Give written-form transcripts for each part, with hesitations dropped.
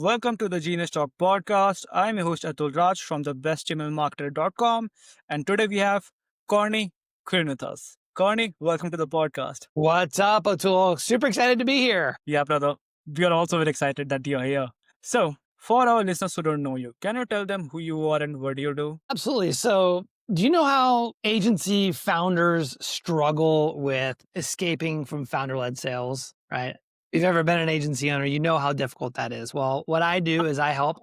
Welcome to the Genius Talk podcast. I'm your host Atul Raj from the bestemailmarketer.com, and today we have Corey Quinn with us. Corey, welcome to the podcast. What's up, Atul? Super excited to be here. Yeah, brother. We are also very excited that you're here. So, for our listeners who don't know you, can you tell them who you are and what do you do? Absolutely. So, do you know how agency founders struggle with escaping from founder-led sales, right? If you've ever been an agency owner, you know how difficult that is. Well, what I do is I help.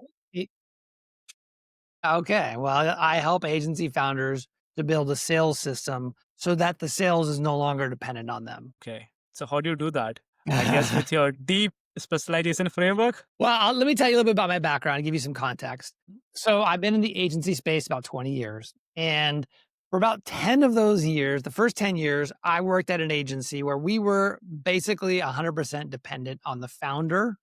I help agency founders to build a sales system so that the sales is no longer dependent on them. Okay. So, how do you do that? I guess with your deep specialization framework? Well, let me tell you a little bit about my background and give you some context. So I've been in the agency space about 20 years. And for about 10 of those years, the first 10 years, I worked at an agency where we were basically 100% dependent on the founder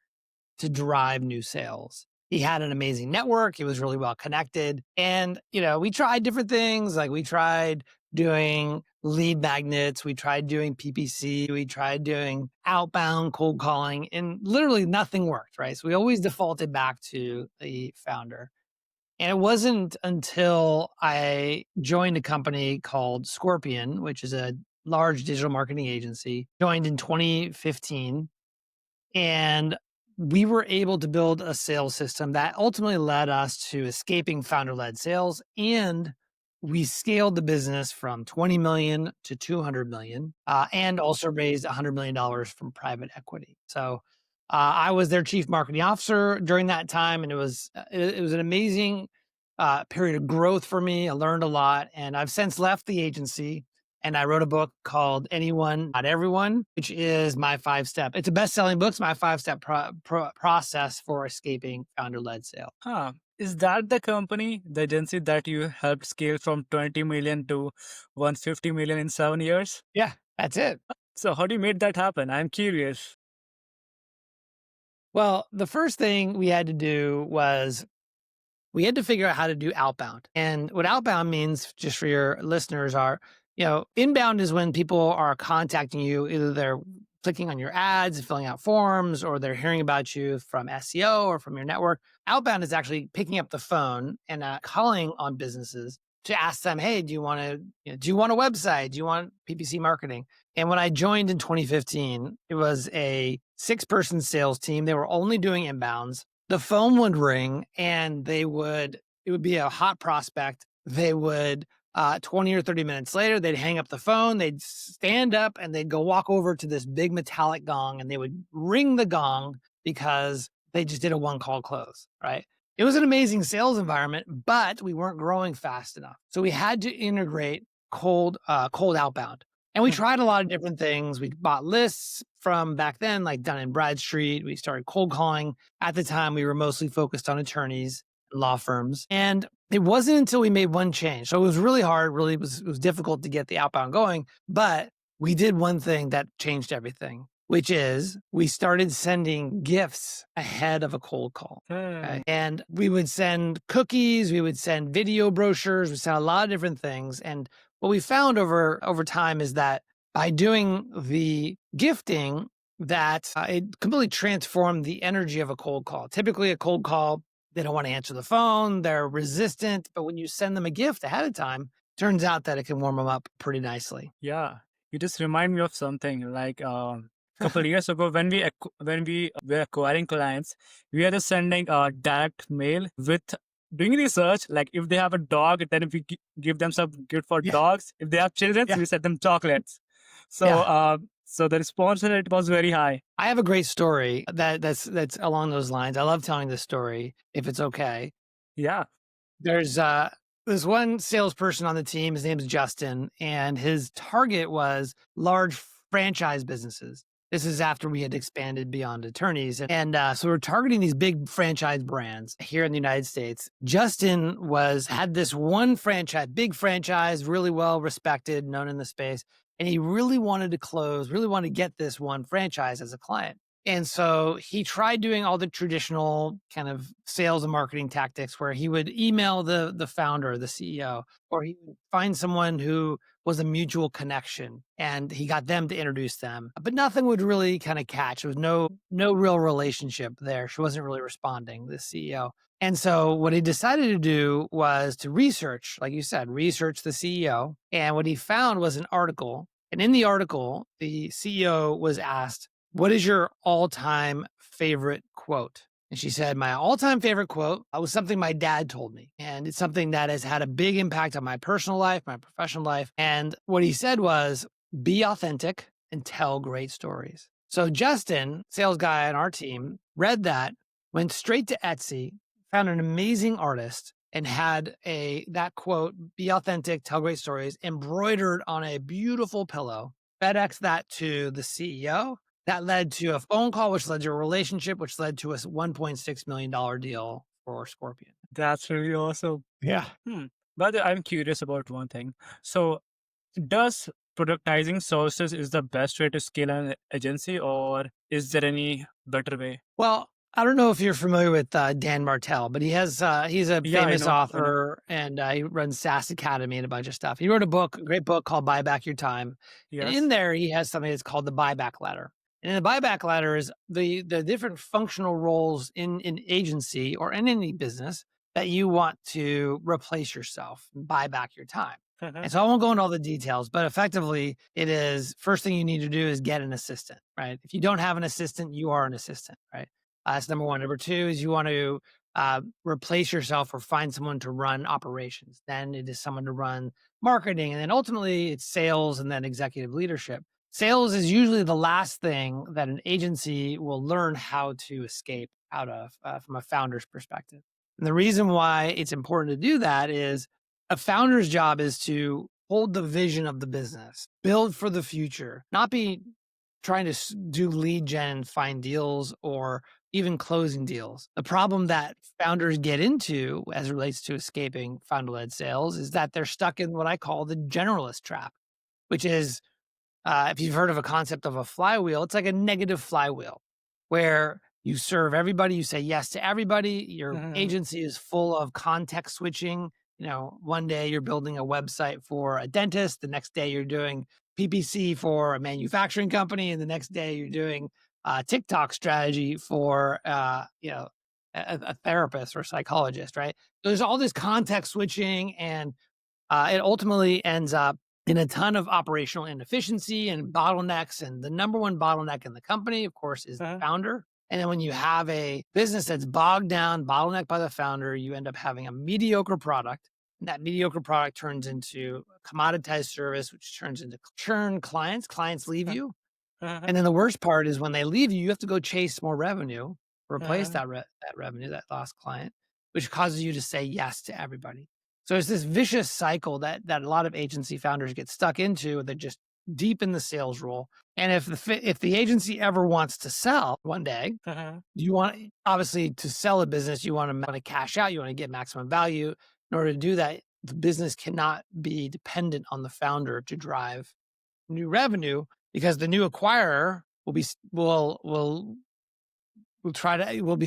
to drive new sales. He had an amazing network. He was really well connected. And, we tried different things. Like we tried doing lead magnets. We tried doing PPC. We tried doing outbound cold calling, and literally nothing worked, right? So we always defaulted back to the founder. And it wasn't until I joined a company called Scorpion, which is a large digital marketing agency, joined in 2015. And we were able to build a sales system that ultimately led us to escaping founder-led sales. And we scaled the business from 20 million to 200 million, and also raised $100 million from private equity. So I was their chief marketing officer during that time. And it was an amazing period of growth for me. I learned a lot. And I've since left the agency. And I wrote a book called Anyone, Not Everyone, which is my 5-step. It's a best-selling book. It's my 5-step process for escaping founder-led sale. Huh. Is that the company, the agency that you helped scale from 20 million to 150 million in 7 years? Yeah, that's it. So how do you make that happen? I'm curious. Well, the first thing we had to do was we had to figure out how to do outbound. And what outbound means, just for your listeners, are inbound is when people are contacting you. Either they're clicking on your ads, filling out forms, or they're hearing about you from SEO or from your network. Outbound is actually picking up the phone and calling on businesses to ask them, hey, do you want a website? Do you want PPC marketing? And when I joined in 2015, it was a 6-person sales team. They were only doing inbounds. The phone would ring and it would be a hot prospect. They would 20 or 30 minutes later, they'd hang up the phone, they'd stand up and they'd go walk over to this big metallic gong and they would ring the gong because they just did a one-call close, right? It was an amazing sales environment, but we weren't growing fast enough. So we had to integrate cold outbound. And we tried a lot of different things. We bought lists from back then, like Dun & Bradstreet. We started cold calling. At the time, we were mostly focused on attorneys, law firms. And it wasn't until we made one change. So it was really hard, it was difficult to get the outbound going. But we did one thing that changed everything, which is we started sending gifts ahead of a cold call. Okay? And we would send cookies, we would send video brochures, we sent a lot of different things. And what we found over time is that by doing the gifting, that it completely transformed the energy of a cold call. Typically a cold call, they don't want to answer the phone, they're resistant, but when you send them a gift ahead of time, turns out that it can warm them up pretty nicely. Yeah, you just remind me of something like a couple of years ago when we were acquiring clients, we are just sending a direct mail with doing research. Like if they have a dog, then we give them some gift for dogs. If they have children, we send them chocolates. So so the response rate was very high. I have a great story that's along those lines. I love telling this story, if it's okay. Yeah. There's one salesperson on the team. His name's Justin, and his target was large franchise businesses. This is after we had expanded beyond attorneys. And so we're targeting these big franchise brands here in the United States. Justin had this one franchise, big franchise, really well respected, known in the space. And he really wanted to get this one franchise as a client. And so he tried doing all the traditional kind of sales and marketing tactics where he would email the founder, the CEO, or he would find someone who was a mutual connection and he got them to introduce them. But nothing would really kind of catch. There was no real relationship there. She wasn't really responding, the CEO. And so what he decided to do was to research, like you said, research the CEO. And what he found was an article. And in the article, the CEO was asked, what is your all-time favorite quote? And she said, my all-time favorite quote was something my dad told me. And it's something that has had a big impact on my personal life, my professional life. And what he said was, be authentic and tell great stories. So Justin, sales guy on our team, read that, went straight to Etsy, found an amazing artist, and had that quote, be authentic, tell great stories, embroidered on a beautiful pillow, FedEx that to the CEO. That led to a phone call, which led to a relationship, which led to a $1.6 million deal for Scorpion. That's really awesome. Yeah. But I'm curious about one thing. So, does productizing sources is the best way to scale an agency, or is there any better way? Well, I don't know if you're familiar with Dan Martell, but he's a Yeah, famous I know. author and he runs SaaS Academy and a bunch of stuff. He wrote a great book called Buy Back Your Time. And in Yes. there, he has something that's called the buyback ladder. And in the buyback ladder is the different functional roles in an agency or in any business that you want to replace yourself and buy back your time. And so I won't go into all the details, but effectively, it is first thing you need to do is get an assistant, right? If you don't have an assistant, you are an assistant, right? That's number one. Number two is you want to replace yourself or find someone to run operations. Then it is someone to run marketing. And then ultimately, it's sales and then executive leadership. Sales is usually the last thing that an agency will learn how to escape out of from a founder's perspective. And the reason why it's important to do that is a founder's job is to hold the vision of the business, build for the future, not be trying to do lead gen, find deals, or even closing deals. The problem that founders get into as it relates to escaping founder led sales is that they're stuck in what I call the generalist trap, which is if you've heard of a concept of a flywheel, it's like a negative flywheel where you serve everybody, you say yes to everybody. Your agency is full of context switching. One day you're building a website for a dentist, the next day you're doing PPC for a manufacturing company, and the next day you're doing TikTok strategy for a therapist or psychologist, right? So there's all this context switching, and it ultimately ends up in a ton of operational inefficiency and bottlenecks. And the number one bottleneck in the company, of course, is the founder. And then when you have a business that's bogged down, bottlenecked by the founder, you end up having a mediocre product. And that mediocre product turns into a commoditized service, which turns into churn clients. Clients leave you. And then the worst part is when they leave you, you have to go chase more revenue, replace that revenue, that lost client, which causes you to say yes to everybody. So it's this vicious cycle that a lot of agency founders get stuck into. They're just deep in the sales role. And if the agency ever wants to sell one day, you want obviously to sell a business, you want to cash out, you want to get maximum value. In order to do that, the business cannot be dependent on the founder to drive new revenue because the new acquirer will be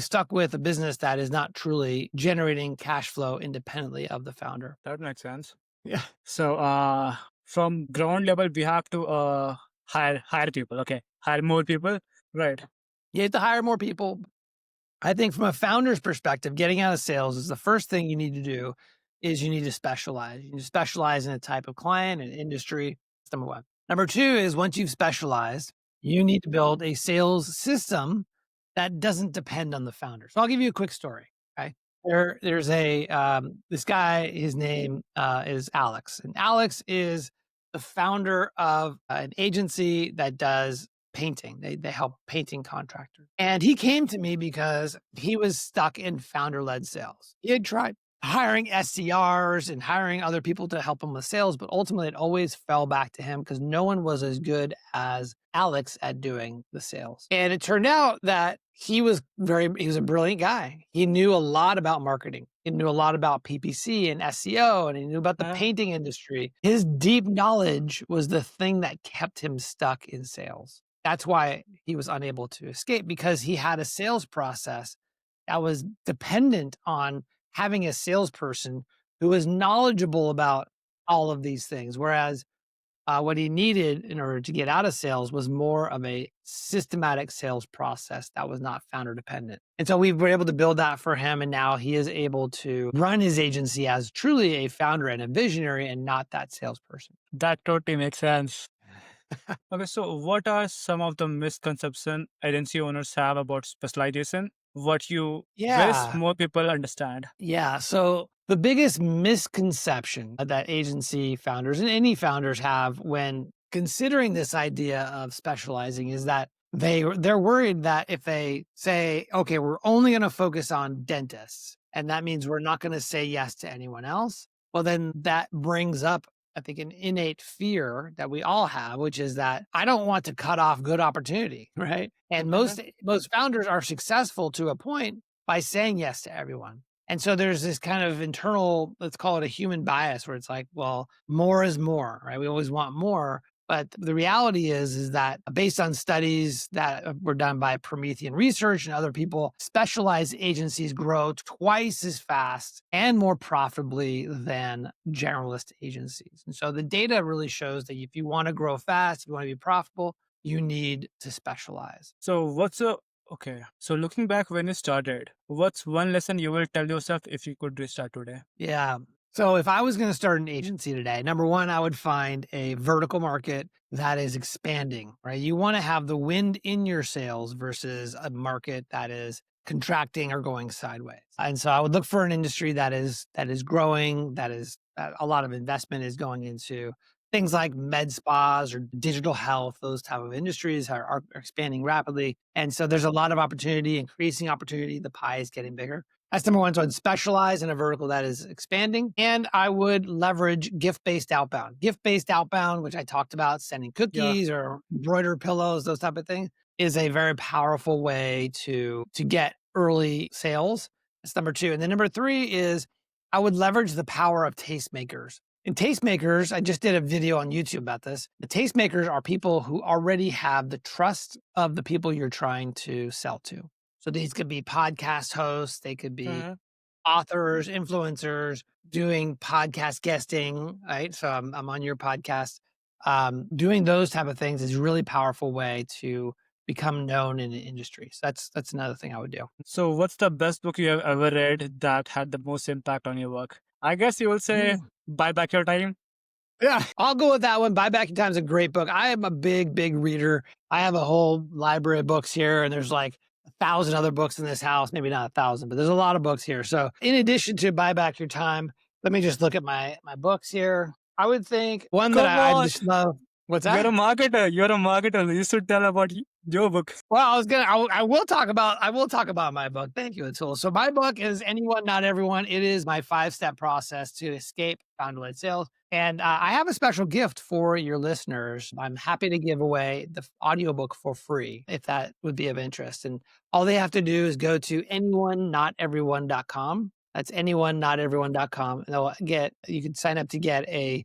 stuck with a business that is not truly generating cash flow independently of the founder. That makes sense. Yeah. So, from ground level, we have to hire people. Okay, hire more people. Right. You have to hire more people. I think from a founder's perspective, getting out of sales is the first thing you need to do is you need to specialize. You need to specialize in a type of client and industry. That's number one. Number two is once you've specialized, you need to build a sales system that doesn't depend on the founder. So I'll give you a quick story. Okay. There's this guy, his name is Alex. And Alex is the founder of an agency that does painting. They help painting contractors. And he came to me because he was stuck in founder-led sales. He had tried hiring SDRs and hiring other people to help him with sales, but ultimately it always fell back to him because no one was as good as Alex at doing the sales. And it turned out that he was a brilliant guy. He knew a lot about marketing. He knew a lot about PPC and SEO, and he knew about the painting industry. His deep knowledge was the thing that kept him stuck in sales. That's why he was unable to escape, because he had a sales process that was dependent on having a salesperson who was knowledgeable about all of these things. Whereas what he needed in order to get out of sales was more of a systematic sales process that was not founder dependent. And so we were able to build that for him. And now he is able to run his agency as truly a founder and a visionary and not that salesperson. That totally makes sense. Okay, so what are some of the misconceptions agency owners have about specialization? What you wish Yeah. more people understand? Yeah. So the biggest misconception that agency founders and any founders have when considering this idea of specializing is that they're worried that if they say, okay, we're only going to focus on dentists, and that means we're not going to say yes to anyone else. Well, then that brings up, I think, an innate fear that we all have, which is that I don't want to cut off good opportunity, right? And most founders are successful to a point by saying yes to everyone. And so there's this kind of internal, let's call it a human bias, where it's like, well, more is more, right? We always want more. But the reality is that based on studies that were done by Promethean Research and other people, specialized agencies grow twice as fast and more profitably than generalist agencies. And so the data really shows that if you want to grow fast, if you want to be profitable, you need to specialize. So okay. So looking back when you started, what's one lesson you will tell yourself if you could restart today? Yeah. So if I was going to start an agency today, number one, I would find a vertical market that is expanding, right? You want to have the wind in your sails versus a market that is contracting or going sideways. And so I would look for an industry that is growing, that a lot of investment is going into things like med spas or digital health. Those type of industries are expanding rapidly. And so there's a lot of opportunity, increasing opportunity. The pie is getting bigger. That's number one. So I'd specialize in a vertical that is expanding, and I would leverage gift-based outbound. Gift-based outbound, which I talked about, sending Yeah. cookies or embroidered pillows, those type of things, is a very powerful way to get early sales. That's number two. And then number three is I would leverage the power of tastemakers. And tastemakers, I just did a video on YouTube about this. The tastemakers are people who already have the trust of the people you're trying to sell to. So these could be podcast hosts, they could be Uh-huh. authors, influencers doing podcast guesting, right? So I'm on your podcast. Doing those type of things is a really powerful way to become known in the industry. So that's another thing I would do. So what's the best book you have ever read that had the most impact on your work? I guess you will say Ooh. Buy Back Your Time. Yeah, I'll go with that one. Buy Back Your Time is a great book. I am a big reader. I have a whole library of books here, and there's like 1,000 other books in this house. Maybe not 1,000, but there's a lot of books here. So in addition to Buy Back Your Time, let me just look at my books here. I would think one that Come I on. just love. What's You're a that? marketer. You're a marketer. You should tell about your book. Well, I will talk about my book. Thank you, Atul. So my book is Anyone, Not Everyone. It is my 5-step process to escape founder-led sales. And I have a special gift for your listeners. I'm happy to give away the audiobook for free if that would be of interest. And all they have to do is go to anyoneNotEveryone.com. That's anyoneNotEveryone.com. And you can sign up to get a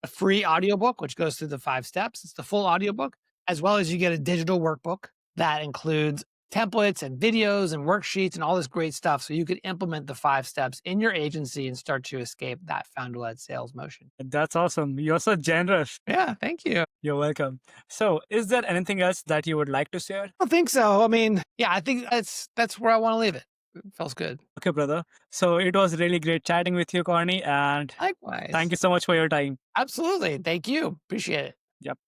free audiobook, which goes through the 5 steps. It's the full audiobook, as well as you get a digital workbook that includes templates and videos and worksheets and all this great stuff. So you could implement the 5 steps in your agency and start to escape that founder-led sales motion. That's awesome. You're so generous. Yeah, thank you. You're welcome. So is there anything else that you would like to share? I don't think so. I mean, yeah, I think that's where I want to leave it. It feels good. Okay, brother. So it was really great chatting with you, Corny, and Likewise. thank you so much for your time. Absolutely. Thank you. Appreciate it. Yep.